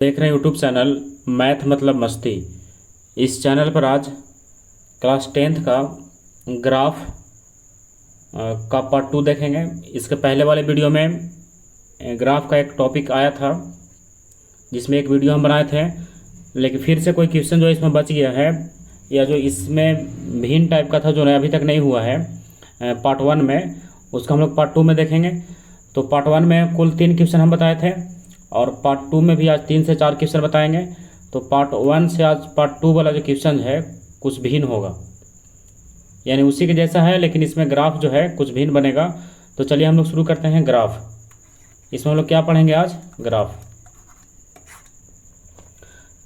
देख रहे हैं यूट्यूब चैनल मैथ मतलब मस्ती। इस चैनल पर आज क्लास 10th का ग्राफ का पार्ट 2 देखेंगे। इसके पहले वाले वीडियो में ग्राफ का एक टॉपिक आया था जिसमें एक वीडियो हम बनाए थे, लेकिन फिर से कोई क्वेश्चन जो इसमें बच गया है या जो इसमें भिन्न टाइप का था जो अभी तक नहीं हुआ है पार्ट 1 में, उसका हम लोग पार्ट 2 में देखेंगे। तो पार्ट 1 में कुल 3 क्वेश्चन हम बताए थे और पार्ट 2 में भी आज 3 से 4 क्वेश्चन बताएंगे। तो पार्ट 1 से आज पार्ट 2 वाला जो क्वेश्चन है कुछ भिन्न होगा, यानी उसी के जैसा है लेकिन इसमें ग्राफ जो है कुछ भिन्न बनेगा। तो चलिए हम लोग शुरू करते हैं ग्राफ। इसमें हम लोग क्या पढ़ेंगे आज? ग्राफ।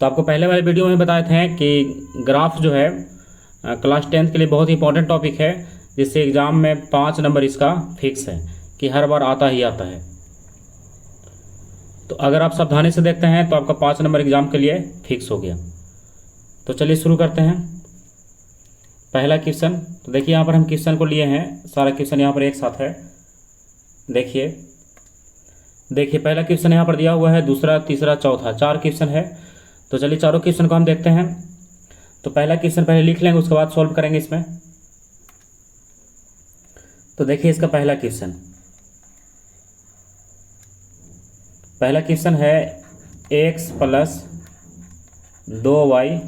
तो आपको पहले वाले वीडियो में बताए थे कि ग्राफ जो है क्लास 10th के लिए बहुत ही इंपॉर्टेंट टॉपिक है, जिससे एग्जाम में 5 नंबर इसका फिक्स है कि हर बार आता ही आता है। तो अगर आप सावधानी से देखते हैं तो आपका 5 नंबर एग्जाम के लिए फिक्स हो गया। तो चलिए शुरू करते हैं पहला क्वेश्चन। तो देखिए यहाँ पर हम क्वेश्चन को लिए हैं, सारा क्वेश्चन यहाँ पर एक साथ है। देखिए पहला क्वेश्चन यहाँ पर दिया हुआ है, दूसरा, तीसरा, चौथा, 4 क्वेश्चन है। तो चलिए चारों क्वेश्चन को हम देखते हैं। तो पहला क्वेश्चन पहले लिख लेंगे, उसके बाद सॉल्व करेंगे इसमें। तो देखिए इसका पहला क्वेश्चन है x प्लस 2y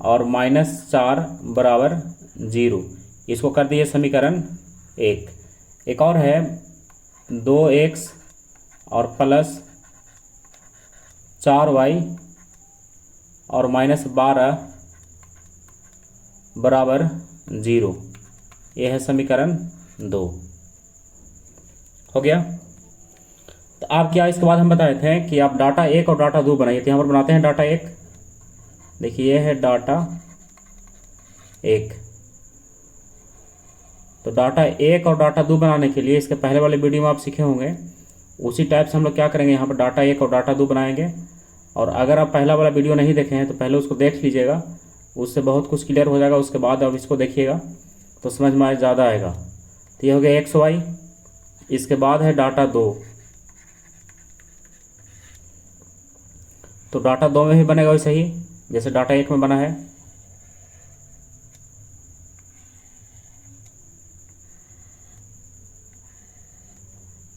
और -4 बराबर 0। इसको कर दिए समीकरण 1। एक और है 2x और प्लस 4y और -12 बराबर 0। यह है समीकरण 2। हो गया। तो आप क्या, इसके बाद हम बताए थे कि आप डाटा 1 और डाटा 2 बनाइए। तो यहाँ पर बनाते हैं डाटा 1। देखिए यह है डाटा 1। तो डाटा 1 और डाटा 2 बनाने के लिए इसके पहले वाले वीडियो में आप सीखे होंगे, उसी टाइप से हम लोग क्या करेंगे, यहाँ पर डाटा 1 और डाटा 2 बनाएंगे। और अगर आप पहला वाला वीडियो नहीं देखे हैं तो पहले उसको देख लीजिएगा, उससे बहुत कुछ क्लियर हो जाएगा। उसके बाद आप इसको देखिएगा तो समझ में ज़्यादा आएगा। तो ये हो गया XY। इसके बाद है डाटा 2। तो डाटा 2 में भी बनेगा वैसे ही जैसे डाटा 1 में बना है।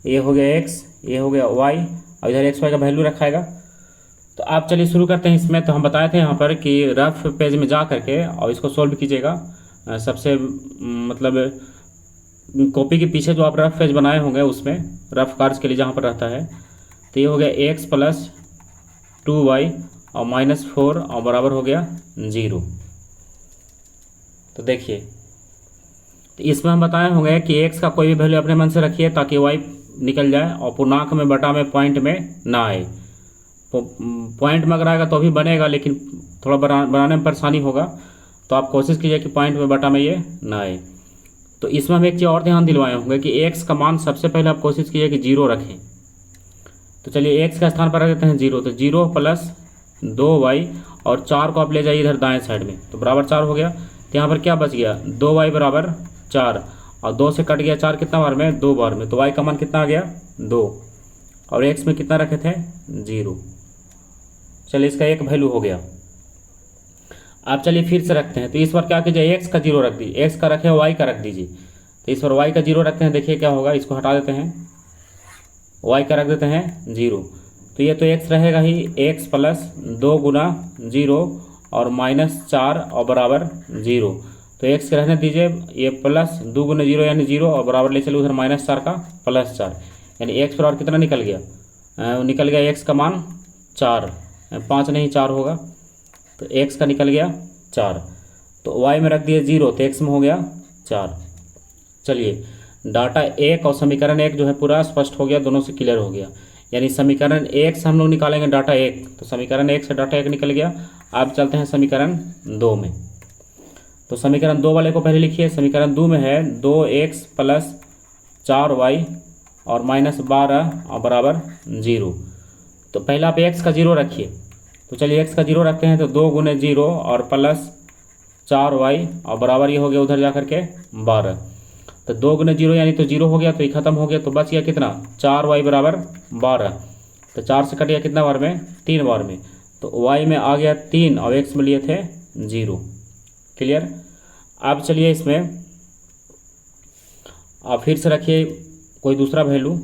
ये हो गया x, ये हो गया y, और इधर XY का वैल्यू रखाएगा। तो आप चलिए शुरू करते हैं इसमें। तो हम बताए थे यहाँ पर कि रफ पेज में जा करके और इसको सोल्व कीजिएगा। सबसे मतलब कॉपी के पीछे जो आप रफ पेज बनाए होंगे उसमें रफ कार्ड्स के लिए जहाँ पर रहता है। तो ये हो गया x प्लस 2y और -4 और बराबर हो गया 0। तो देखिए, तो इसमें हम बताए होंगे कि x का कोई भी वैल्यू अपने मन से रखिए ताकि y निकल जाए और पूर्णांक में, बटा में, पॉइंट में ना आए। पॉइंट में अगर आएगा तो भी बनेगा, लेकिन थोड़ा बनाने में परेशानी होगा। तो आप कोशिश कीजिए कि पॉइंट में, बटा में ये ना आए। तो इसमें हम एक चीज़ और ध्यान दिलवाए होंगे कि x का मान सबसे पहले आप कोशिश कीजिए कि 0 रखें। तो चलिए x का स्थान पर रख देते हैं 0। तो 0 प्लस 2y और 4 को आप ले जाइए इधर दाएं साइड में, तो बराबर 4 हो गया। तो यहाँ पर क्या बच गया? 2y बराबर 4, और 2 से कट गया 4 कितना बार में? 2 बार में। तो y का मान कितना आ गया? 2, और x में कितना रखे थे? 0। चलिए इसका एक वैल्यू हो गया। आप चलिए फिर से रखते हैं। तो इस बार क्या कीजिए, x का 0 रख दीजिए, x का रखे y का रख दीजिए। तो इस बार y का 0 रखते हैं। देखिए क्या होगा, इसको हटा देते हैं, y का रख देते हैं 0। तो ये तो x रहेगा ही, x प्लस 2 गुना 0 और -4 और बराबर 0। तो x के रहने दीजिए, ये प्लस 2 गुना 0 यानी 0 और बराबर ले चलो उधर -4 का +4, यानी x पर और कितना निकल गया? निकल गया x का मान 4, 5 नहीं 4 होगा। तो x का निकल गया 4। तो y में रख दिए 0, तो x में हो गया 4। चलिए डाटा 1 और समीकरण 1 जो है पूरा स्पष्ट हो गया, दोनों से क्लियर हो गया। यानी समीकरण 1 से हम लोग निकालेंगे डाटा 1, तो समीकरण 1 से डाटा 1 निकल गया। अब चलते हैं समीकरण 2 में। तो समीकरण 2 वाले को पहले लिखिए। समीकरण 2 में है 2x प्लस 4y और -12 और बराबर 0। तो पहले आप x का 0 रखिए। तो चलिए x का 0 रखते हैं। तो 2 गुने 0 और प्लस 4y और बराबर ये हो गया उधर जा करके 12। तो 2 गुने 0 यानी तो 0 हो गया, तो ये खत्म हो गया। तो बच गया कितना? 4y बराबर 12। तो 4 से कट गया कितना बार में, 3 बार में। तो y में आ गया 3 और x में लिए थे 0। क्लियर। अब चलिए इसमें आप फिर से रखिए कोई दूसरा वैल्यू।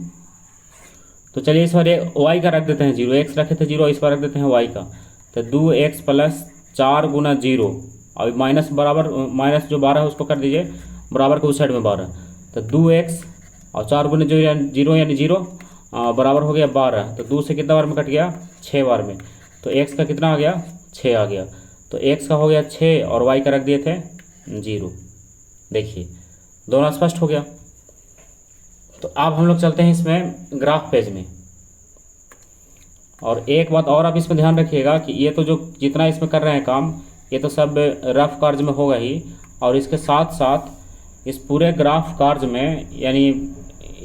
तो चलिए इस बार y का रख देते हैं 0, x रखे थे 0, इस बार रख देते हैं y का। तो 2x प्लस 4 गुना 0, और माइनस बराबर माइनस जो 12 है उसको कर दीजिए बराबर को उस साइड में 12। तो 2x और 4 गुना 0 यानी 0 बराबर हो गया 12। तो 2 से कितना बार में कट गया, 6 बार में। तो x का कितना आ गया, 6 आ गया। तो x का हो गया 6 और y का रख दिए थे 0। देखिए दोनों स्पष्ट हो गया। तो अब हम लोग चलते हैं इसमें ग्राफ पेज में। और एक बात और आप इसमें ध्यान रखिएगा कि ये तो जो जितना इसमें कर रहे हैं काम, ये तो सब रफ कार्य में होगा ही, और इसके साथ साथ इस पूरे ग्राफ कार्य में यानी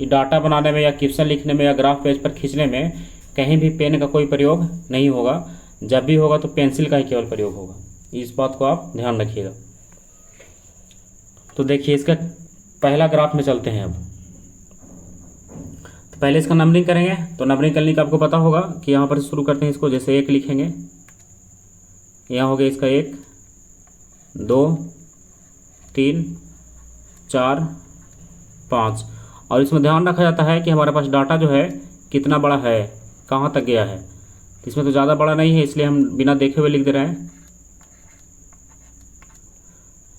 डाटा बनाने में या क्वेश्चन लिखने में या ग्राफ पेज पर खींचने में कहीं भी पेन का कोई प्रयोग नहीं होगा। जब भी होगा तो पेंसिल का ही केवल प्रयोग होगा। इस बात को आप ध्यान रखिएगा। तो देखिए इसका पहला ग्राफ में चलते हैं। अब तो पहले इसका नंबरिंग करेंगे। तो नंबरिंग करने का आपको पता होगा कि यहाँ पर शुरू करते हैं इसको, जैसे 1 लिखेंगे, यहाँ हो गया इसका 1 2 3 4 5। और इसमें ध्यान रखा जाता है कि हमारे पास डाटा जो है कितना बड़ा है, कहाँ तक गया है। तो इसमें तो ज़्यादा बड़ा नहीं है, इसलिए हम बिना देखे हुए लिख दे रहे हैं।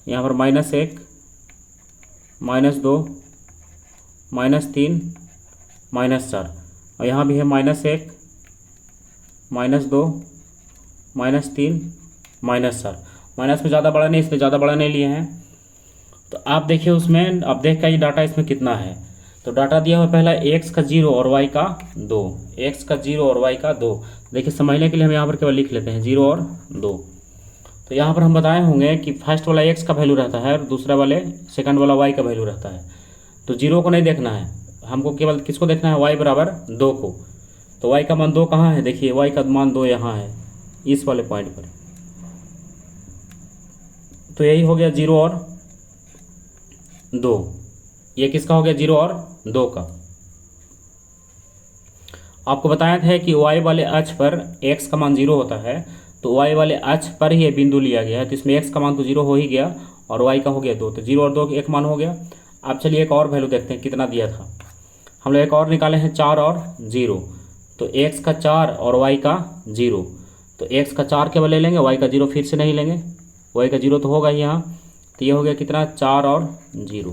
यहाँ पर -1 -2 -3 -4, और यहाँ भी है -1 -2 -3 -4। माइनस में ज़्यादा बड़ा नहीं, इसलिए ज़्यादा बड़ा नहीं लिए हैं। तो आप देखिए उसमें, आप देख का ये डाटा इसमें कितना है। तो डाटा दिया हुआ पहला x का 0 और y का 2, x का 0 और y का 2। देखिए समझने के लिए हम यहाँ पर केवल लिख लेते हैं 0 और 2। तो यहाँ पर हम बताए होंगे कि फर्स्ट वाला x का वैल्यू रहता है और दूसरा वाले सेकंड वाला y का वैल्यू रहता है। तो 0 को नहीं देखना है हमको, केवल किसको देखना है, y बराबर 2 को। तो y का मान 2 कहाँ है, देखिए y का मान 2 यहाँ है इस वाले पॉइंट पर। तो यही हो गया 0 और 2। ये किसका हो गया, 0 और 2 का। आपको बताया था कि y वाले अक्ष पर x का मान 0 होता है। तो y वाले अक्ष पर ही ये बिंदु लिया गया है, तो इसमें x का मान तो 0 हो ही गया और y का हो गया 2। तो 0 और 2 एक मान हो गया। अब चलिए एक और वैल्यू देखते हैं कितना दिया था। हम लोग एक और निकाले हैं 4 और 0। तो x का 4 और y का 0। तो x का 4 केवल ले लेंगे, y का 0 फिर से नहीं लेंगे, y का 0 तो होगा ही यहाँ। तो ये हो गया कितना, 4 और 0,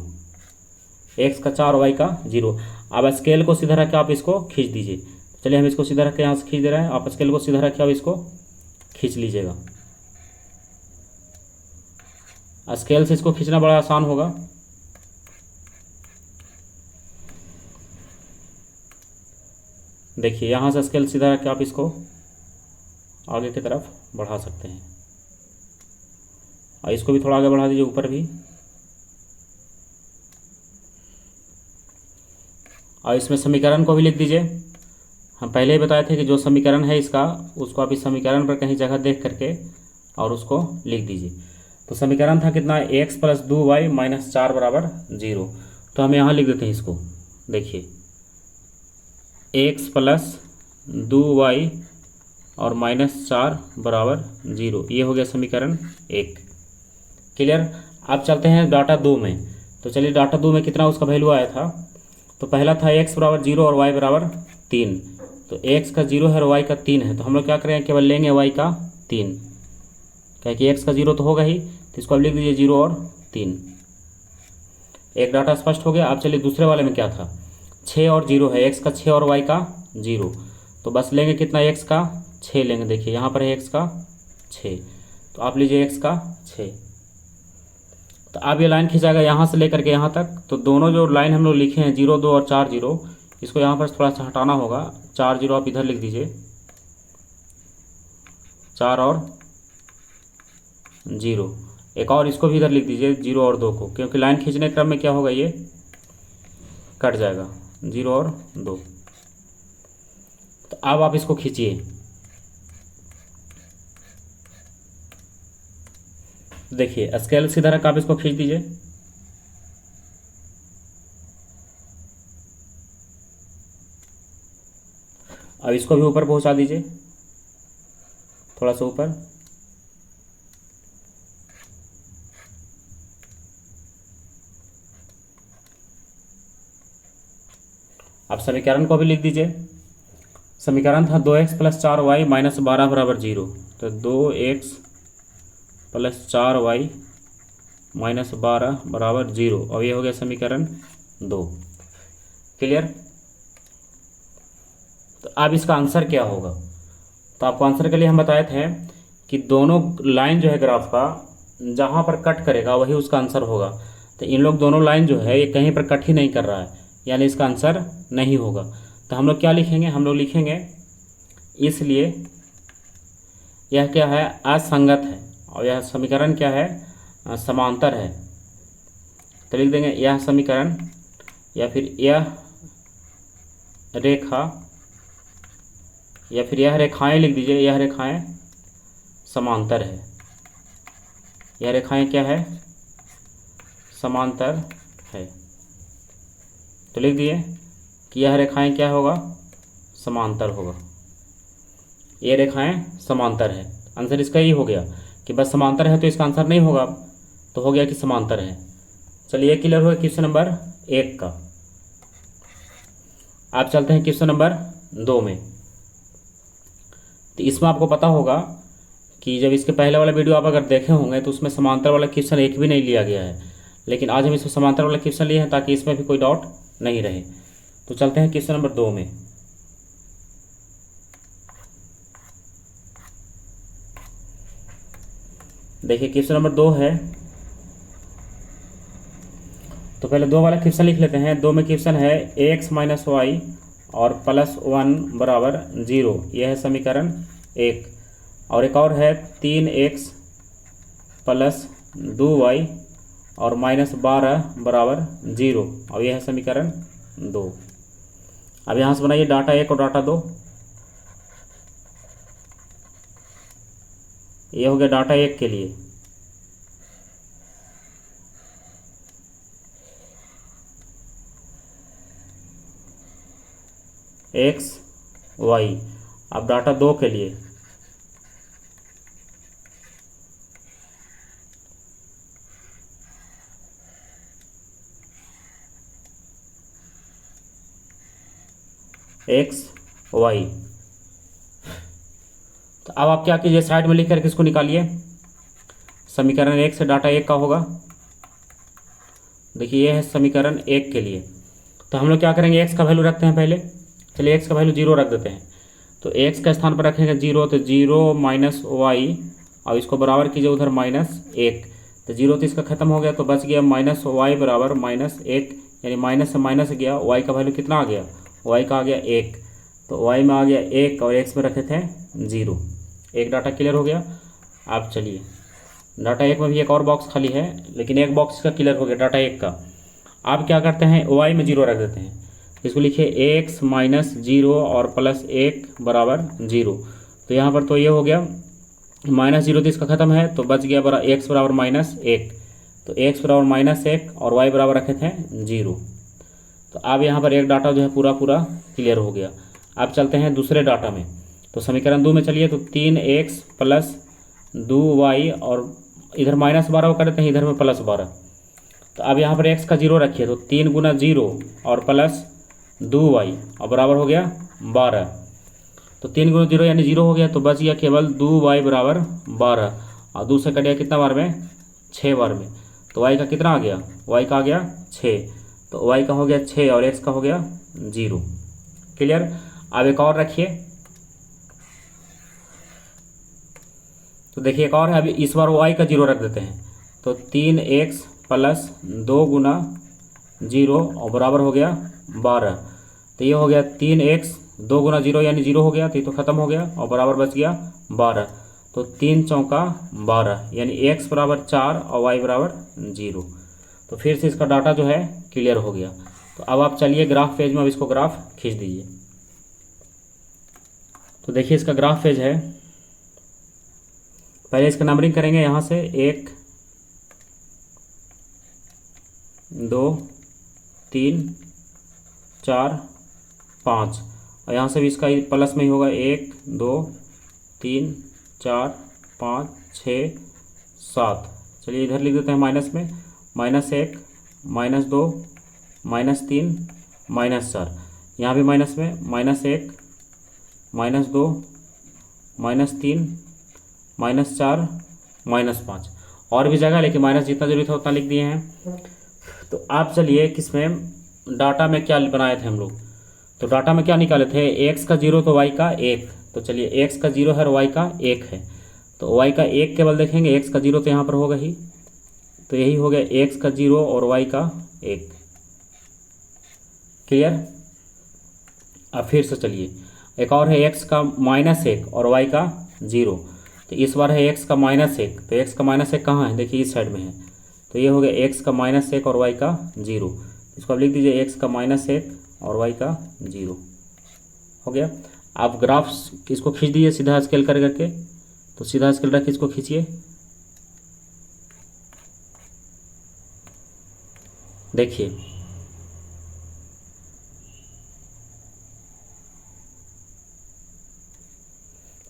x का 4 y का 0। अब स्केल को सीधा रख के आप इसको खींच दीजिए। चलिए हम इसको सीधा रख के यहाँ से खींच दे रहे हैं। आप स्केल को सीधा रख के अब इसको खींच लीजिएगा। स्केल से इसको खींचना बड़ा आसान होगा। देखिए यहाँ से स्केल सीधा रख के आप इसको आगे की तरफ बढ़ा सकते हैं, और इसको भी थोड़ा आगे बढ़ा दीजिए, ऊपर भी। और इसमें समीकरण को भी लिख दीजिए। हम पहले ही बताए थे कि जो समीकरण है इसका, उसको आप इस समीकरण पर कहीं जगह देख करके और उसको लिख दीजिए। तो समीकरण था कितना, x प्लस 2y माइनस 4 बराबर 0। तो हम यहाँ लिख देते हैं इसको। देखिए x प्लस 2y और -4 बराबर 0, ये हो गया समीकरण 1। क्लियर। अब चलते हैं डाटा 2 में। तो चलिए डाटा 2 में कितना उसका वैल्यू आया था। तो पहला था x बराबर 0 और y बराबर 3। तो x का 0 है और y का 3 है। तो हम लोग क्या करेंगे, केवल लेंगे y का 3, क्या कि x का 0 तो होगा ही। तो इसको अब लिख दीजिए 0 और 3। एक डाटा स्पष्ट हो गया। अब चलिए दूसरे वाले में क्या था, 6 और 0 है, x का 6 और y का 0। तो बस लेंगे कितना, x का 6 लेंगे। देखिए यहाँ पर है x का 6, तो आप लीजिए x का 6। तो अब ये लाइन खिंचाएगा यहाँ से लेकर के यहाँ तक। तो दोनों जो लाइन हम लोग लिखे हैं 0 2 और 4 0, इसको यहाँ पर थोड़ा सा हटाना होगा। 4 0 आप इधर लिख दीजिए, 4 और 0। एक और इसको भी इधर लिख दीजिए 0 और 2 को, क्योंकि लाइन खींचने क्रम में क्या होगा, ये कट जाएगा 0 और 2। तो अब आप इसको खींचिए। देखिए स्केल सीधा रख आप इसको खींच दीजिए। अब अब इसको भी ऊपर पहुंचा दीजिए, थोड़ा सा ऊपर। अब समीकरण को भी लिख दीजिए। समीकरण था 2x + 4y - 12 बराबर 0। तो 2x + 4y - 12 बराबर 0, और ये हो गया समीकरण 2। क्लियर। तो अब इसका आंसर क्या होगा? तो आपको आंसर के लिए हम बताए थे कि दोनों लाइन जो है ग्राफ का जहाँ पर कट करेगा वही उसका आंसर होगा। तो इन लोग दोनों लाइन जो है ये कहीं पर कट ही नहीं कर रहा है, यानी इसका आंसर नहीं होगा। तो हम लोग क्या लिखेंगे? हम लोग लिखेंगे इसलिए यह क्या है? असंगत है। और यह समीकरण क्या है? समांतर है। तो लिख देंगे यह समीकरण या फिर यह रेखा या फिर यह रेखाएं लिख दीजिए, यह रेखाएं समांतर है। यह रेखाएं क्या है? समांतर है। तो लिख दिए कि यह रेखाएं क्या होगा? समांतर होगा। ये रेखाएं समांतर है। आंसर इसका ही हो गया कि बस समांतर है तो इसका आंसर नहीं होगा, तो हो गया कि समांतर है। चलिए क्लियर हुआ क्वेश्चन नंबर 1 का। आप चलते हैं क्वेश्चन नंबर 2 में। तो इसमें आपको पता होगा कि जब इसके पहले वाला वीडियो आप अगर देखे होंगे तो उसमें समांतर वाला क्वेश्चन एक भी नहीं लिया गया है, लेकिन आज हम इसमें समांतर वाला क्वेश्चन लिए हैं ताकि इसमें भी कोई डाउट नहीं रहे। तो चलते हैं क्वेश्चन नंबर 2 में। देखिए क्वेश्चन नंबर 2 है, तो पहले 2 वाला क्वेश्चन लिख लेते हैं। 2 में क्वेश्चन है x - y और +1 बराबर 0, यह है समीकरण 1। और एक और है 3x + 2y और -12 बराबर 0, और यह है समीकरण 2। अब यहाँ से बनाइए डाटा 1 और डाटा 2। ये हो गया डाटा 1 के लिए। x y। अब डाटा 2 के लिए x y। तो अब आप क्या कीजिए, साइड में लिख कर किसको निकालिए। समीकरण 1 से डाटा 1 का होगा। देखिए ये है समीकरण 1 के लिए। तो हम लोग क्या करेंगे, x का वैल्यू रखते हैं पहले। चलिए x का वैल्यू 0 रख देते हैं। तो x का स्थान पर रखेंगे 0, तो 0 - y, और इसको बराबर कीजिए उधर -1। तो 0 तो इसका खत्म हो गया, तो बच गया -y बराबर -1, यानी माइनस से माइनस गया। y का वैल्यू कितना आ गया? y का आ गया 1। तो y में आ गया 1 और x में रखे थे 0। एक डाटा क्लियर हो गया। आप चलिए डाटा 1 में भी एक और बॉक्स खाली है, लेकिन एक बॉक्स का क्लियर हो गया डाटा 1 का। आप क्या करते हैं, y में 0 रख देते हैं। इसको लिखिए x - 0 और +1 बराबर 0। तो यहाँ पर तो ये हो गया -0, तो इसका खत्म है, तो बच गया x बराबर -1। तो x बराबर -1 और y बराबर रखे थे 0। तो अब यहाँ पर एक डाटा जो है पूरा क्लियर हो गया। अब चलते हैं दूसरे डाटा में। तो समीकरण 2 में चलिए, तो 3x + 2y और इधर -12 कर देते हैं, इधर में +12। तो अब यहाँ पर x का 0 रखिए, तो 3 × 0 और +2y और बराबर हो गया 12। तो 3 × 0 यानी 0 हो गया, तो बच गया केवल 2y बराबर 12, और 2 से कट गया कितना बार में? 6 बार में। तो y का कितना आ गया? y का आ गया 6। तो y का हो गया 6 और x का हो गया 0। क्लियर। अब एक और रखिए। तो देखिए एक और है, अभी इस बार y का 0 रख देते हैं। तो 3x + 2 × 0 और बराबर हो गया 12। तो ये हो गया 3x 2 × 0 यानी 0 हो गया, तो ये तो खत्म हो गया और बराबर बच गया 12। तो 3 चौका 12 यानी x बराबर 4 और y बराबर 0। तो फिर से इसका डाटा जो है क्लियर हो गया। तो अब आप चलिए ग्राफ पेज में, अब इसको ग्राफ खींच दीजिए। तो देखिए इसका ग्राफ पेज है। पहले इसका नंबरिंग करेंगे, यहाँ से 1 2 3 4 5, और यहाँ से भी इसका प्लस में ही होगा 1 2 3 4 5 6 7। चलिए इधर लिख देते हैं माइनस में, -1 -2 -3 -4। यहाँ भी माइनस में -1 -2 -3 -4 -5। और भी जगह लेकिन माइनस जितना जरूरी था उतना लिख दिए हैं। तो आप चलिए किसमें डाटा में क्या बनाए थे हम लोग, तो डाटा में क्या निकाले थे, x का 0 तो y का 1। तो चलिए x का 0 है और y का 1 है, तो y का 1 केवल देखेंगे, x का 0 तो यहाँ पर होगा ही, तो यही हो गया x का 0 और y का 1। क्लियर। अब फिर से चलिए एक और है x का -1 और y का 0। तो इस बार है x का -1, तो x का -1 कहाँ है, देखिए इस साइड में है, तो ये हो गया x का -1 और y का 0। इसको आप लिख दीजिए x का -1 और y का 0 हो गया। आप ग्राफ इसको खींच दीजिए सीधा स्केल कर करके, तो सीधा स्केल रख के इसको खींचिए, देखिए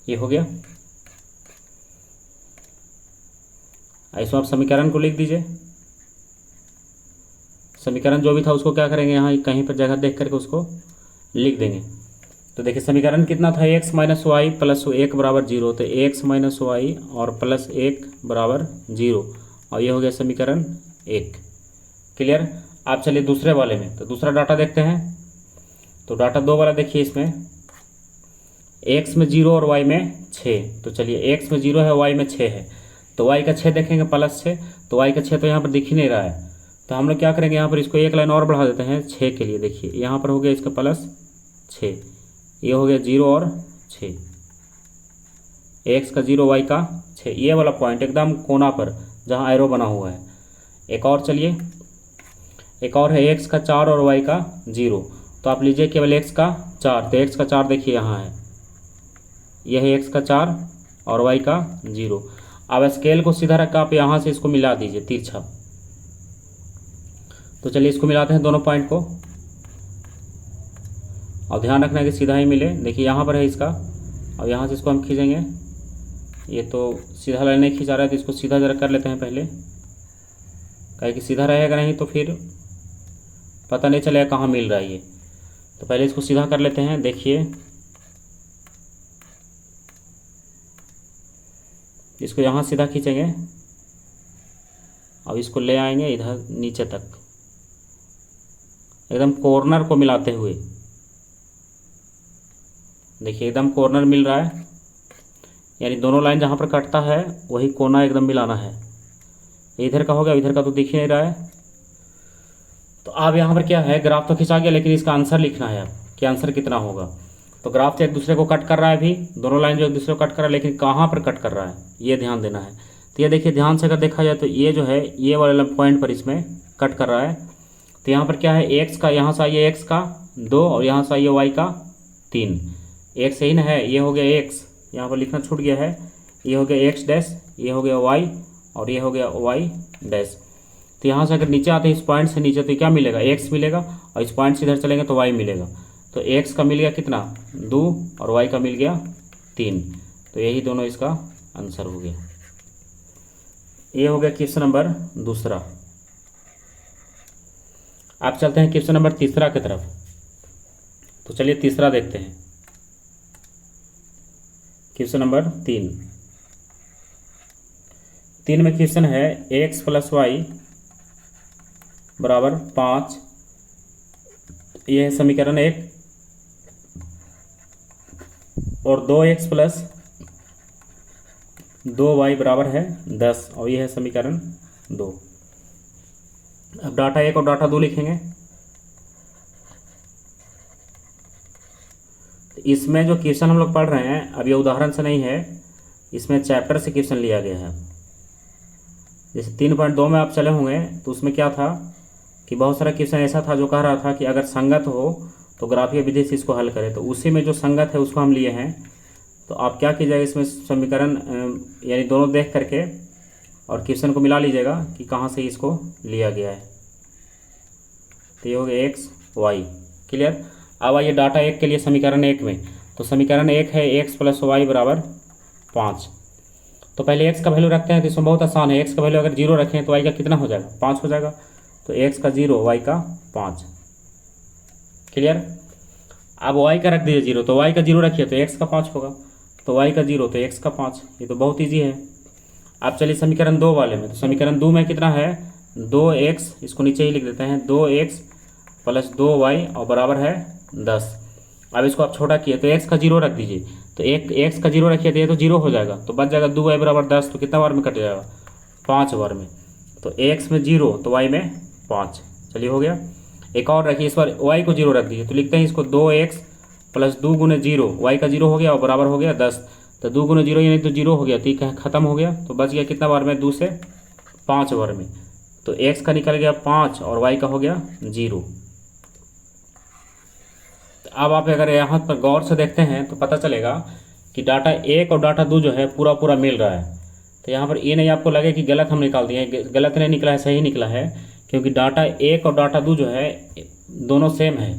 ये हो गया। इसमें आप समीकरण को लिख दीजिए, समीकरण जो भी था उसको क्या करेंगे, यहाँ कहीं पर जगह देख करके उसको लिख देंगे। तो देखिए समीकरण कितना था, x माइनस वाई प्लस 1 बराबर 0, तो x माइनस वाई और प्लस 1 बराबर 0, और ये हो गया समीकरण 1। क्लियर। आप चलिए दूसरे वाले में, तो दूसरा डाटा देखते हैं। तो डाटा 2 वाला देखिए, इसमें x में 0 और y में 6। तो चलिए x में 0 है, y में 6 है, तो y का 6 देखेंगे +6, तो y का 6 तो यहाँ पर दिख ही नहीं रहा है, तो हम लोग क्या करेंगे, यहाँ पर इसको एक लाइन और बढ़ा देते हैं 6 के लिए। देखिए यहाँ पर हो गया इसका +6, ये हो गया 0 और 6, x का 0 y का 6, ये वाला पॉइंट एकदम कोना पर जहाँ एरो बना हुआ है। एक और चलिए, एक और है x का 4 और y का 0, तो आप लीजिए केवल x का 4, तो x का 4 देखिए यहाँ है, यह है x का 4 और y का 0। अब स्केल को सीधा रखकर आप यहाँ से इसको मिला दीजिए तिरछा। तो चलिए इसको मिलाते हैं दोनों पॉइंट को, और ध्यान रखना है कि सीधा ही मिले। देखिए यहाँ पर है इसका, और यहाँ से इसको हम खींचेंगे, ये तो सीधा लाइन नहीं खींचा रहा है, तो इसको सीधा जरा कर लेते हैं पहले, कहे कि सीधा रहेगा नहीं तो फिर पता नहीं चलेगा कहाँ मिल रहा है ये। तो पहले इसको सीधा कर लेते हैं। देखिए इसको यहाँ सीधा खींचेंगे, अब इसको ले आएंगे इधर नीचे तक, एकदम कॉर्नर को मिलाते हुए। देखिए एकदम कॉर्नर मिल रहा है, यानी दोनों लाइन जहाँ पर कटता है वही कोना एकदम मिलाना है। इधर का हो गया, इधर का तो दिख ही नहीं रहा है। तो अब यहाँ पर क्या है, ग्राफ तो खिंचा गया, लेकिन इसका आंसर लिखना है अब कि आंसर कितना होगा। तो ग्राफ तो एक दूसरे को कट कर रहा है, भी दोनों लाइन जो एक दूसरे को कट कर रहा है, लेकिन कहाँ पर कट कर रहा है ये ध्यान देना है। तो ये देखिए ध्यान से अगर देखा जाए तो ये जो है ये वाले पॉइंट पर इसमें कट कर रहा है। तो यहाँ पर क्या है, x का यहाँ से आइए x का 2 और यहाँ से आइए y का 3, x सही ना है, ये हो गया x, यहाँ पर लिखना छूट गया है, ये हो गया x डैश, ये हो गया y और ये हो गया y डैश। तो यहाँ से अगर नीचे आते हैं इस पॉइंट से नीचे, तो क्या मिलेगा, x मिलेगा, और इस पॉइंट से इधर चलेंगे तो y मिलेगा। तो x का मिल गया कितना 2 और y का मिल गया 3, तो यही दोनों इसका आंसर हो गया। ये हो गया क्वेश्चन नंबर दूसरा। आप चलते हैं क्वेश्चन नंबर तीसरा की तरफ। तो चलिए तीसरा देखते हैं, क्वेश्चन नंबर 3 में क्वेश्चन है x प्लस वाई बराबर 5, यह है समीकरण 1, और 2x प्लस 2y बराबर है 10, और यह है समीकरण 2। अब डाटा 1 और डाटा 2 लिखेंगे। तो इसमें जो क्वेश्चन हम लोग पढ़ रहे हैं अब ये उदाहरण से नहीं है, इसमें चैप्टर से क्वेश्चन लिया गया है। जैसे 3.2 में आप चले होंगे तो उसमें क्या था कि बहुत सारा क्वेश्चन ऐसा था जो कह रहा था कि अगर संगत हो तो ग्राफीय विधि से इसको हल करें। तो उसी में जो संगत है उसको हम लिए हैं। तो आप क्या कीजिएगा, इसमें समीकरण यानी दोनों देख करके और क्वेश्चन को मिला लीजिएगा कि कहाँ से इसको लिया गया है। तो ये हो गया x y। क्लियर। अब आइए डाटा 1 के लिए समीकरण 1 में, तो समीकरण 1 है x प्लस वाई बराबर 5। तो पहले x का वैल्यू रखते हैं, तो इसमें बहुत आसान है। x का वैल्यू अगर 0 रखें तो y का कितना हो जाएगा, 5 हो जाएगा। तो x का 0 y का 5। क्लियर। अब y का रख दीजिए 0, तो y का 0 रखिए तो x का 5 होगा, तो y का 0 तो x का 5। ये तो बहुत ईजी है। अब चलिए समीकरण 2 वाले में, तो समीकरण 2 में कितना है 2x, इसको नीचे ही लिख देते हैं 2x प्लस 2y और बराबर है 10। अब इसको आप छोटा किए तो x का 0 रख दीजिए, तो एक x का 0 रखिए तो ये तो 0 हो जाएगा, तो बच जाएगा 2y बराबर 10। तो कितना बार में कट जाएगा, 5 बार में। तो x में 0 तो y में 5। चलिए हो गया। एक और रखिए, इस बार y को 0 रख दीजिए, तो लिखते हैं इसको 2x प्लस 2 गुने 0, y का 0 हो गया और बराबर हो गया 10। तो 2 गुने 0 यानी तो 0 हो गया, तो खत्म हो गया। तो बच गया कितना बार में, 2 से 5 बार में। तो x का निकल गया 5 और y का हो गया 0। अब आप अगर यहाँ पर गौर से देखते हैं तो पता चलेगा कि डाटा 1 और डाटा 2 जो है पूरा पूरा मिल रहा है। तो यहाँ पर ये नहीं आपको लगे कि गलत हम निकाल दिए, गलत नहीं निकला है, सही निकला है। क्योंकि डाटा 1 और डाटा 2 जो है दोनों सेम है।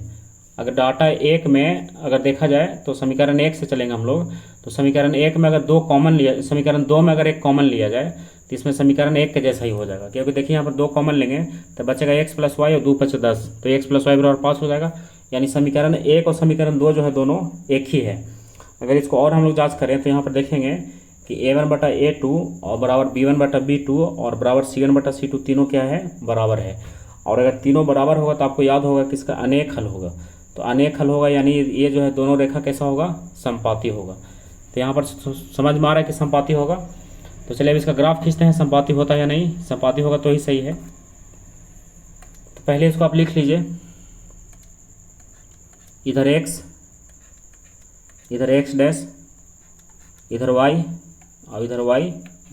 अगर डाटा 1 में अगर देखा जाए तो समीकरण 1 से चलेंगे हम लोग, तो समीकरण 1 में अगर 2 कॉमन लिया, समीकरण 2 में अगर 1 कॉमन लिया जाए तो इसमें समीकरण 1 के जैसा ही हो जाएगा। क्योंकि देखिए यहाँ पर 2 कॉमन लेंगे तो बचेगा x प्लस वाई और 2 5 10, तो x प्लस वाई बराबर 5 हो जाएगा। यानी समीकरण 1 और समीकरण 2 जो है दोनों एक ही है। अगर इसको और हम लोग जांच करें तो यहाँ पर देखेंगे कि a1 बटा a2 और बराबर b1 बटा b2 और बराबर c1 बटा c2 तीनों क्या है, बराबर है। और अगर तीनों बराबर होगा तो आपको याद होगा कि इसका अनेक हल होगा। तो अनेक हल होगा यानी ये जो है दोनों रेखा कैसा होगा, समपाती होगा। तो यहाँ पर समझ में आ रहा है कि समपाती होगा। तो चलिए अब इसका ग्राफ खींचते हैं, समपाती होता है या नहीं। समपाती होगा तो ही सही है। तो पहले इसको आप लिख लीजिए, इधर x, इधर x डैश, इधर y और इधर y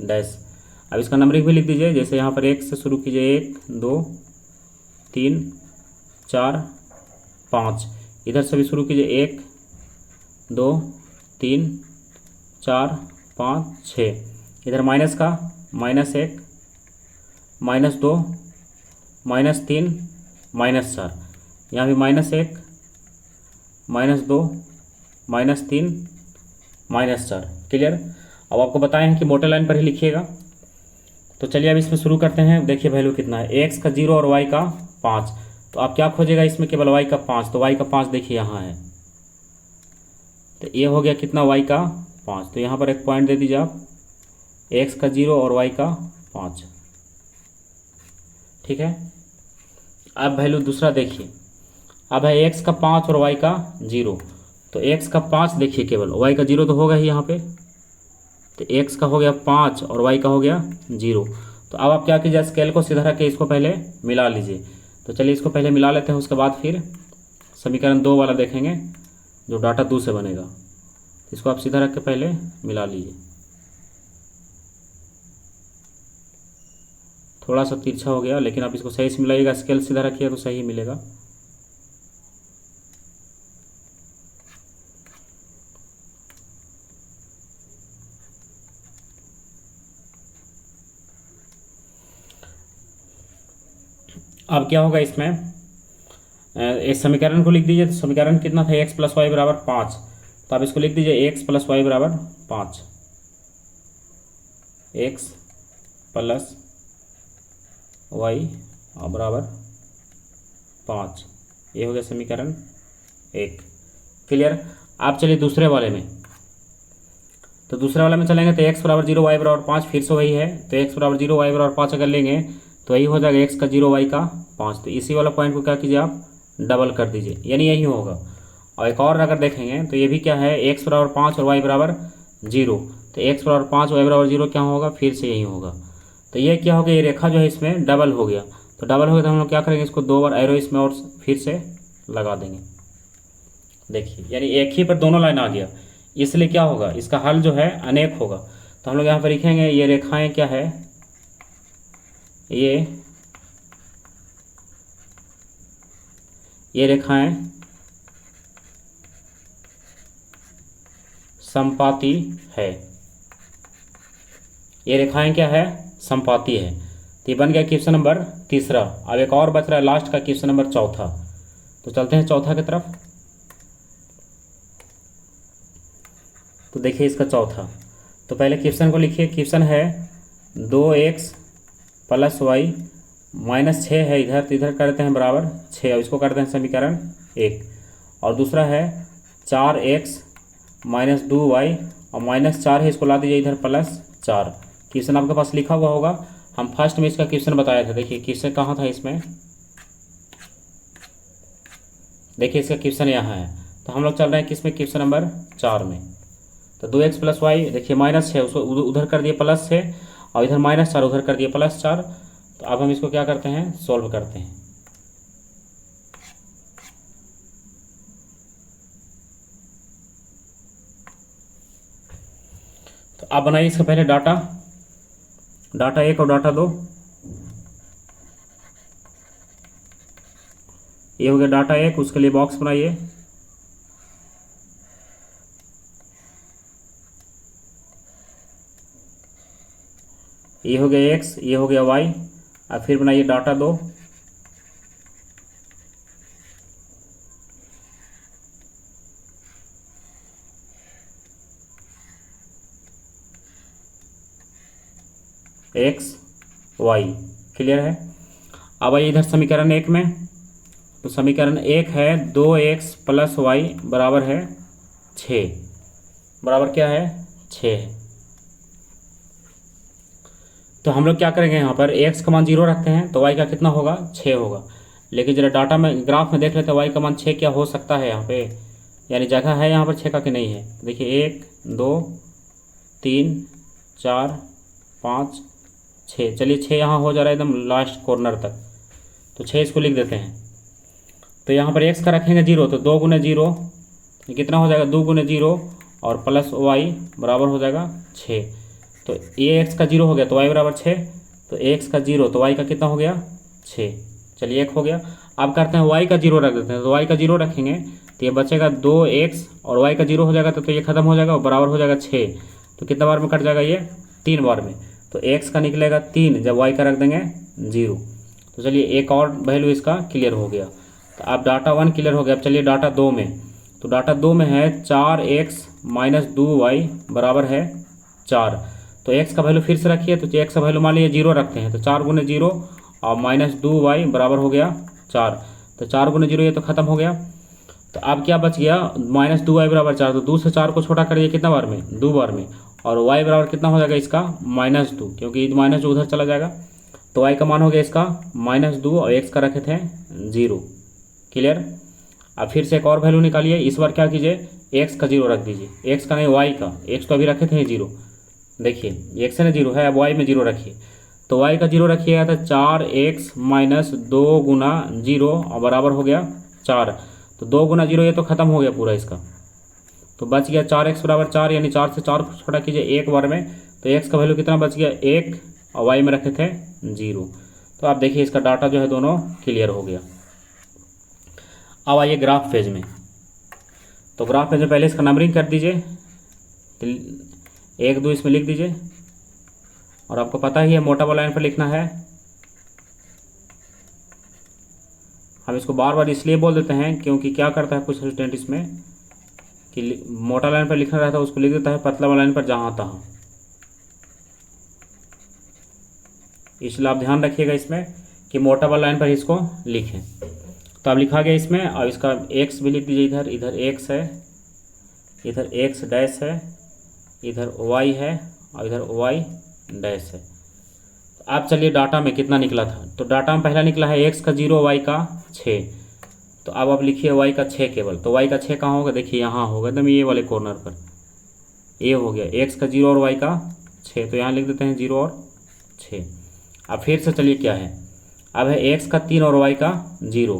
डैश। अब इसका नंबरिंग भी लिख दीजिए, जैसे यहाँ पर 1 से शुरू कीजिए, 1 2 3 4 5। इधर से भी शुरू कीजिए, 1 2 3 4 5 6। इधर माइनस का -1 -2 -3 -4। यहाँ भी -1 -2 -3 -4। क्लियर। अब आपको बताए हैं कि मोटे लाइन पर ही लिखिएगा। तो चलिए अब इसमें शुरू करते हैं। देखिए वैल्यू कितना है, x का 0 और y का 5। तो आप क्या खोजेगा इसमें, केवल y का 5। तो y का 5 देखिए यहाँ है, तो ये हो गया कितना, y का 5। तो यहाँ पर एक पॉइंट दे दीजिए आप, x का 0 और y का 5। ठीक है। अब वैल्यू दूसरा देखिए, अब है x का 5 और y का 0। तो x का 5 देखिए केवल, y का 0 तो होगा ही यहाँ पे। तो x का हो गया 5 और y का हो गया 0। तो अब आप क्या कीजिए, स्केल को सीधा रख के इसको पहले मिला लीजिए। तो चलिए इसको पहले मिला लेते हैं, उसके बाद फिर समीकरण 2 वाला देखेंगे जो डाटा 2 से बनेगा। इसको आप सीधा रख के पहले मिला लीजिए। थोड़ा सा तिरछा हो गया, लेकिन आप इसको सही से मिलाइएगा, स्केल सीधा रखिएगा तो सही मिलेगा। अब क्या होगा इसमें, इस समीकरण को लिख दीजिए। तो समीकरण कितना था, x प्लस वाई बराबर 5। तो आप इसको लिख दीजिए x प्लस वाई बराबर 5, x प्लस वाई और बराबर 5। ये हो गया समीकरण 1। क्लियर। आप चलिए दूसरे वाले में, तो दूसरे वाले में चलेंगे तो x बराबर 0 y बराबर 5, फिर से वही है। तो x बराबर 0 y बराबर 5 अगर लेंगे तो यही हो जाएगा x का 0 y का 5। तो इसी वाला पॉइंट को क्या कीजिए आप, डबल कर दीजिए, यानी यही होगा। और एक और अगर देखेंगे तो ये भी क्या है, x बराबर 5 और y बराबर 0। तो x बराबर 5 y बराबर 0 क्या होगा, फिर से यही होगा। तो ये क्या हो गया, ये रेखा जो है इसमें डबल हो गया। तो डबल हो गया तो हम लोग क्या करेंगे, इसको 2 बार एरो इसमें और फिर से लगा देंगे। देखिए यानी एक ही पर दोनों लाइन आ गया, इसलिए क्या होगा, इसका हल जो है अनेक होगा। तो हम लोग यहाँ पर लिखेंगे ये रेखाएं क्या है, ये रेखाएं समपाती है। ये रेखाएं क्या है, समपाती है। तो ये बन गया क्वेश्चन नंबर 3। अब एक और बच रहा है लास्ट का, क्वेश्चन नंबर 4। तो चलते हैं चौथा की तरफ। देखिए इसका चौथा। तो पहले क्वेश्चन को लिखिए। क्वेश्चन है 2x प्लस वाई माइनस 6 है इधर, तो इधर करते हैं बराबर 6 और इसको करते हैं समीकरण 1। और दूसरा है 4x माइनस 2y और माइनस 4 है, इसको ला दीजिए इधर +4। क्वेश्चन आपके पास लिखा हुआ होगा, हम फर्स्ट में इसका क्वेश्चन बताया था। देखिए क्वेश्चन कहाँ था इसमें, देखिए इसका क्वेश्चन यहाँ है। तो हम लोग चल रहे हैं किसमें, क्वेश्चन नंबर 4 में। तो 2x प्लस वाई देखिए -6 उसको उधर कर दिए +6 और इधर -4 उधर कर दिए +4। तो अब हम इसको क्या करते हैं, सॉल्व करते हैं। तो आप बनाइए इसका पहले डाटा 1 और डाटा 2। ये हो गया डाटा 1, उसके लिए बॉक्स बनाइए। ये हो गया x, ये हो गया y। अब फिर बनाइए डाटा 2। x y क्लियर है। अब आइए इधर समीकरण 1 में। तो समीकरण 1 है 2x प्लस वाई बराबर है 6, बराबर क्या है 6 है। तो हम लोग क्या करेंगे, यहाँ पर x का मान 0 रखते हैं तो y का कितना होगा, 6 होगा। लेकिन जरा डाटा में ग्राफ में देख लेते हैं y का मान 6 क्या हो सकता है यहाँ पे, यानी जगह है यहाँ पर 6 का कि नहीं है। देखिए 1 2 3 4 5 6, चलिए 6 यहाँ हो जा रहा है एकदम लास्ट कॉर्नर तक, तो 6 इसको लिख देते हैं। तो यहाँ पर x का रखेंगे 0, तो 2 गुने 0 ये कितना हो जाएगा, 2 गुने 0 और प्लस y बराबर हो जाएगा 6। तो ये x का 0 हो गया तो y बराबर 6, तो x का 0 तो y का कितना हो गया 6। चलिए 1 हो गया। अब करते हैं y का 0 रख देते हैं। तो y का 0 रखेंगे तो ये बचेगा 2x और y का 0 हो जाएगा तो ये खत्म हो जाएगा और बराबर हो जाएगा 6। तो कितना बार में कट जाएगा, ये 3 बार में। तो x का निकलेगा 3 जब y का रख देंगे 0। तो चलिए एक और वैल्यू इसका क्लियर हो गया। तो अब डाटा 1 क्लियर हो गया। अब चलिए डाटा 2 में। तो डाटा 2 में है 4x माइनस 2y बराबर है 4। तो x का वैल्यू फिर से रखिए। तो x का वैल्यू मान लीजिए 0 रखते हैं, तो 4 गुने 0 और माइनस 2y बराबर हो गया 4। तो 4 गुने 0 ये तो खत्म हो गया। तो अब क्या बच गया, माइनस 2y बराबर 4। तो 2 से 4 को छोटा करिए कितना बार में, 2 बार में। और y बराबर कितना हो जाएगा इसका -2, क्योंकि -2 उधर चला जाएगा। तो y का मान हो गया इसका -2 और x का रखे थे 0। क्लियर। अब फिर से एक और वैल्यू निकालिए। इस बार क्या कीजिए, x का 0 रख दीजिए, x का नहीं y का, x तो अभी रखे थे 0। देखिए x में 0 है, अब y में 0 रखिए। तो y का 0 रखिएगा तो 4x माइनस 2 गुना 0 और बराबर हो गया 4। तो 2 गुना 0 ये तो खत्म हो गया पूरा इसका। तो बच गया 4x बराबर 4, यानी 4 से 4 को छोटा कीजिए 1 बार में। तो x का वैल्यू कितना बच गया 1 और y में रखे थे 0। तो आप देखिए इसका डाटा जो है दोनों क्लियर हो गया। अब आइए ग्राफ पेज में। तो ग्राफ पेज में पहले इसका नंबरिंग कर दीजिए, 1 2 इसमें लिख दीजिए। और आपको पता ही है मोटा वाला लाइन पर लिखना है। हम इसको बार बार इसलिए बोल देते हैं क्योंकि क्या करता है कुछ स्टूडेंट इसमें कि मोटा लाइन पर लिखना रहता है उसको लिख देता है पतला वाला लाइन पर जहाँ तहाँ। इसलिए आप ध्यान रखिएगा इसमें कि मोटा वाला लाइन पर इसको लिखें। तो अब लिखा गया इसमें। और इसका x भी लिख दीजिए, इधर इधर x है, इधर x डैश है, इधर y है और इधर y डैश है। तो आप चलिए डाटा में कितना निकला था। तो डाटा में पहला निकला है x का 0 y का 6। तो अब आप लिखिए y का 6 केवल। तो y का 6 कहाँ होगा, देखिए यहाँ होगा एकदम ये वाले कॉर्नर पर। ये हो गया x का 0 और y का 6, तो यहाँ लिख देते हैं 0 और 6। अब फिर से चलिए क्या है, अब है x का 3 और y का 0।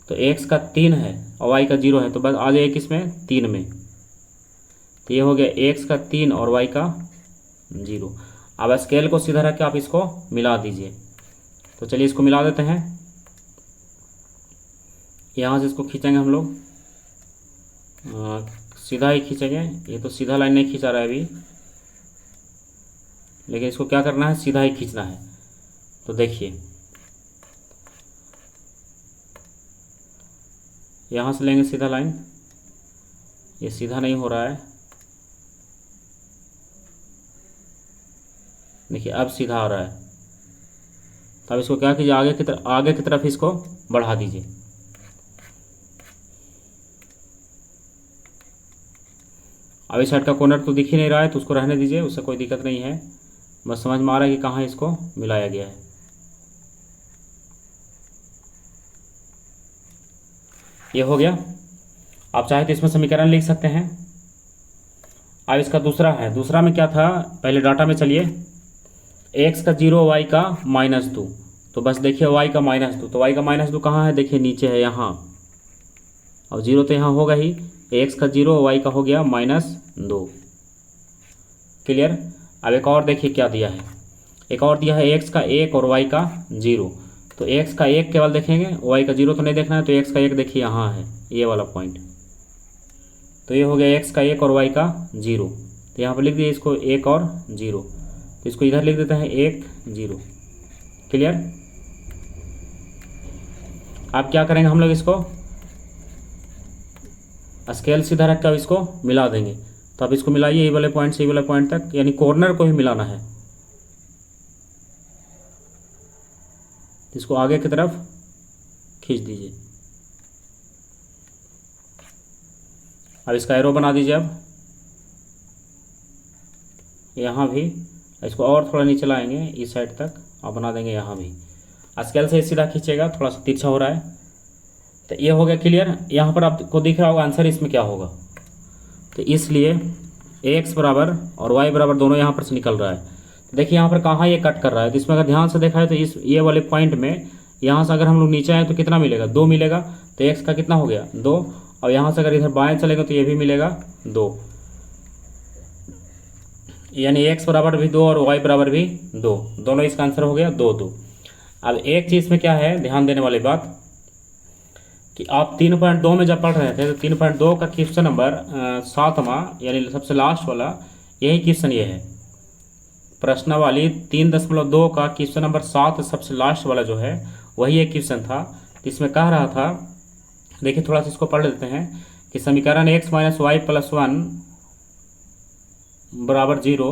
तो x का 3 है और y का 0 है, तो बस आ जाए किसमें 3 में। तो ये हो गया x का 3 और y का 0। अब स्केल को सीधा रख के आप इसको मिला दीजिए। तो चलिए इसको मिला देते हैं। यहाँ से इसको खींचेंगे हम लोग, सीधा ही खींचेंगे। ये तो सीधा लाइन नहीं खींचा रहा है अभी, लेकिन इसको क्या करना है, सीधा ही खींचना है। तो देखिए यहाँ से लेंगे सीधा लाइन, ये सीधा नहीं हो रहा है, देखिए अब सीधा आ रहा है। तो अब इसको क्या कीजिए, आगे की तरफ इसको बढ़ा दीजिए। अब इस साइड का कॉर्नर तो दिख ही नहीं रहा है, तो उसको रहने दीजिए, उससे कोई दिक्कत नहीं है। बस समझ में आ रहा है कि कहाँ इसको मिलाया गया है। ये हो गया। आप चाहे तो इसमें समीकरण लिख सकते हैं। अब इसका दूसरा है, दूसरा में क्या था, पहले डाटा में चलिए, x का 0 y का -2। तो बस देखिए y का -2, तो y का -2 कहाँ है, देखिए नीचे है यहाँ, और 0 तो यहाँ होगा ही। x का 0 y का हो गया -2। क्लियर। अब एक और देखिए क्या दिया है, एक और दिया है x का 1 और y का 0। तो x का 1 केवल देखेंगे, y का 0 तो नहीं देखना है, तो x का 1 देखिए यहाँ है, ये वाला पॉइंट। तो ये हो गया x का 1 और y का 0। तो यहाँ पर लिख दिए इसको 1 और 0, तो इसको इधर लिख देते हैं 1 0। क्लियर। अब क्या करेंगे हम लोग, इसको स्केल सीधा रख कर इसको मिला देंगे। तो अब इसको मिलाइए, ये वाले पॉइंट से ये वाले पॉइंट तक, यानी कॉर्नर को ही मिलाना है। इसको आगे की तरफ खींच दीजिए। अब इसका एरो बना दीजिए। अब यहाँ भी इसको और थोड़ा नीचे लाएंगे इस साइड तक, और बना देंगे यहाँ भी। स्केल से सीधा खींचेगा, थोड़ा सा तिरछा हो रहा है। तो ये हो गया क्लियर। यहाँ पर आपको दिख रहा होगा आंसर इसमें क्या होगा। तो इसलिए x बराबर और y बराबर दोनों यहाँ पर से निकल रहा है। तो देखिए यहाँ पर कहाँ ये कट कर रहा है, तो इसमें अगर ध्यान से देखा है तो इस ये वाले पॉइंट में यहाँ से अगर हम लोग नीचे आए तो कितना मिलेगा, 2 मिलेगा। तो x का कितना हो गया, 2। और यहाँ से अगर इधर बाएं चलेगा तो ये भी मिलेगा 2, यानी x बराबर भी 2 और y बराबर भी 2, दोनों इसका आंसर हो गया 2 2। अब एक चीज़ में क्या है ध्यान देने वाली बात, कि आप 3.2 में जब पढ़ रहे थे तो 3.2 का क्वेश्चन नंबर 7वां, यानी सबसे लास्ट वाला यही क्वेश्चन ये है। प्रश्नावली 3.2 का क्वेश्चन नंबर 7 सबसे लास्ट वाला जो है वही एक क्वेश्चन था। इसमें कह रहा था, देखिए थोड़ा सा इसको पढ़ लेते हैं, कि समीकरण x - y + 1 बराबर 0।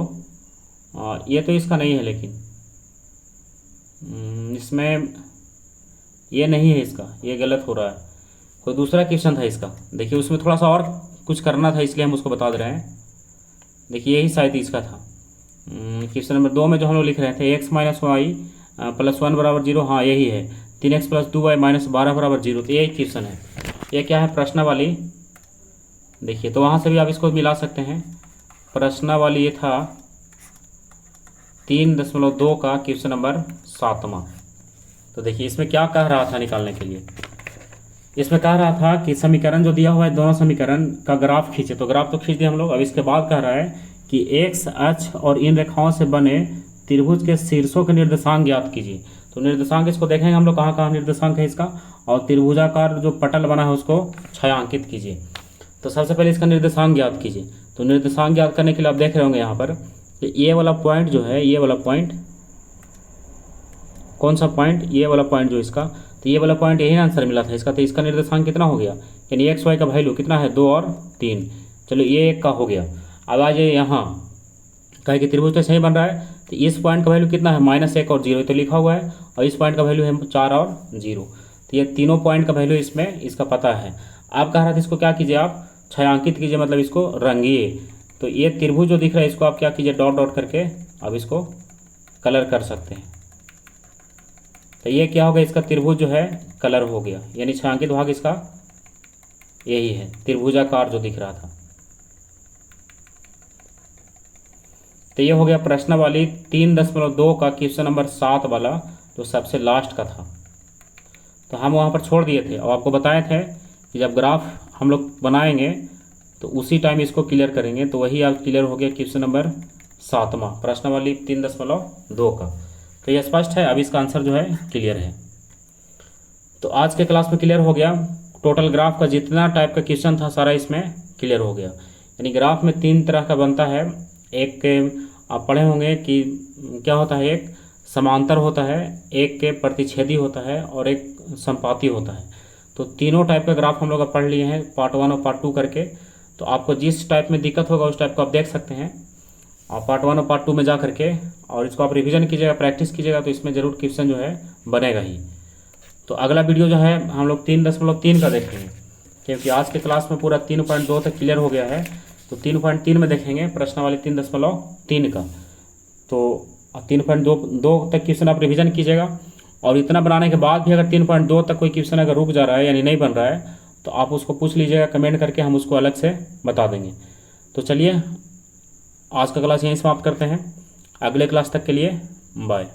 ये तो इसका नहीं है, लेकिन इसमें ये नहीं है, इसका ये गलत हो रहा है। कोई दूसरा क्वेश्चन था इसका, देखिए उसमें थोड़ा सा और कुछ करना था, इसलिए हम उसको बता दे रहे हैं। देखिए यही शायद इसका था। क्वेश्चन नंबर 2 में जो हम लोग लिख रहे थे x - y + 1 बराबर 0, हाँ यही है। 3x + 2y - 12 बराबर 0। तो यही क्वेश्चन है। ये क्या है, प्रश्नावली। देखिए तो वहाँ से भी आप इसको मिला सकते हैं। प्रश्नावली ये था 3.2 का क्वेश्चन नंबर 7वां। तो देखिए इसमें क्या कह रहा था निकालने के लिए, इसमें कह रहा था कि समीकरण जो दिया हुआ है दोनों समीकरण का ग्राफ खींचे। तो ग्राफ तो खींच दिए हम लोग। अब इसके बाद कह रहा है कि x अक्ष और इन रेखाओं से बने त्रिभुज के शीर्षों के निर्देशांक ज्ञात कीजिए। तो निर्देशांक इसको देखेंगे हम लोग, कहाँ कहाँ निर्देशांक है इसका, और त्रिभुजाकार जो पटल बना है उसको छायांकित कीजिए। तो सबसे पहले इसका निर्देशांक ज्ञात कीजिए। तो निर्देशांक ज्ञात करने के लिए आप देख रहे होंगे यहाँ पर कि ये वाला पॉइंट जो है, ये वाला पॉइंट, कौन सा पॉइंट, ये वाला पॉइंट जो इसका, तो ये वाला पॉइंट यही आंसर मिला था इसका। तो इसका निर्देशांक कितना हो गया, यानी एक्स वाई का वैल्यू कितना है, 2 और 3। चलो ये 1 का हो गया। अब आ जाइए यहाँ, कहे कि त्रिभुज तो सही बन रहा है, तो इस पॉइंट का वैल्यू कितना है, -1 और 0 तो लिखा हुआ है, और इस पॉइंट का वैल्यू है 4 और 0। तो ये तीनों पॉइंट का वैल्यू इसमें इसका पता है। आप कह रहा था इसको क्या कीजिए, आप छायांकित कीजिए, मतलब इसको रंगिए। तो ये त्रिभुज जो दिख रहा है इसको आप क्या कीजिए, डॉट डॉट करके अब इसको कलर कर सकते हैं। तो ये क्या हो गया, इसका त्रिभुज जो है कलर हो गया, यानी छायांकित भाग इसका यही है, त्रिभुजाकार जो दिख रहा था। तो ये हो गया प्रश्नावली 3.2 का क्वेश्चन नंबर 7 वाला, जो सबसे लास्ट का था। तो हम वहाँ पर छोड़ दिए थे और आपको बताए थे कि जब ग्राफ हम लोग बनाएंगे तो उसी टाइम इसको क्लियर करेंगे। तो वही आप क्लियर हो गया क्वेश्चन नंबर 7वां, प्रश्नावली 3.2 का। तो ये स्पष्ट है, अब इसका आंसर जो है क्लियर है। तो आज के क्लास में क्लियर हो गया, टोटल ग्राफ का जितना टाइप का क्वेश्चन था सारा इसमें क्लियर हो गया। यानी ग्राफ में 3 तरह का बनता है। एक आप पढ़े होंगे कि क्या होता है, एक समांतर होता है, एक के प्रतिच्छेदी होता है, और एक संपाती होता है। तो तीनों टाइप का ग्राफ हम लोग अब पढ़ लिए हैं, पार्ट 1 और पार्ट 2 करके। तो आपको जिस टाइप में दिक्कत होगा उस टाइप को आप देख सकते हैं, और पार्ट 1 और पार्ट 2 में जा करके और इसको आप रिवीजन कीजिएगा, प्रैक्टिस कीजिएगा, तो इसमें ज़रूर क्वेश्चन जो है बनेगा ही। तो अगला वीडियो जो है हम लोग 3.3 का देखेंगे, क्योंकि आज के क्लास में पूरा 3.2 तक क्लियर हो गया है। तो 3.3 में देखेंगे प्रश्नावली 3.3 का। तो 3.2 तक क्वेश्चन आप रिवीजन कीजिएगा, और इतना बनाने के बाद भी अगर 3.2 तक कोई क्वेश्चन अगर रुक जा रहा है यानी नहीं बन रहा है तो आप उसको पूछ लीजिएगा कमेंट करके, हम उसको अलग से बता देंगे। तो चलिए आज का क्लास यहीं समाप्त करते हैं। अगले क्लास तक के लिए बाय।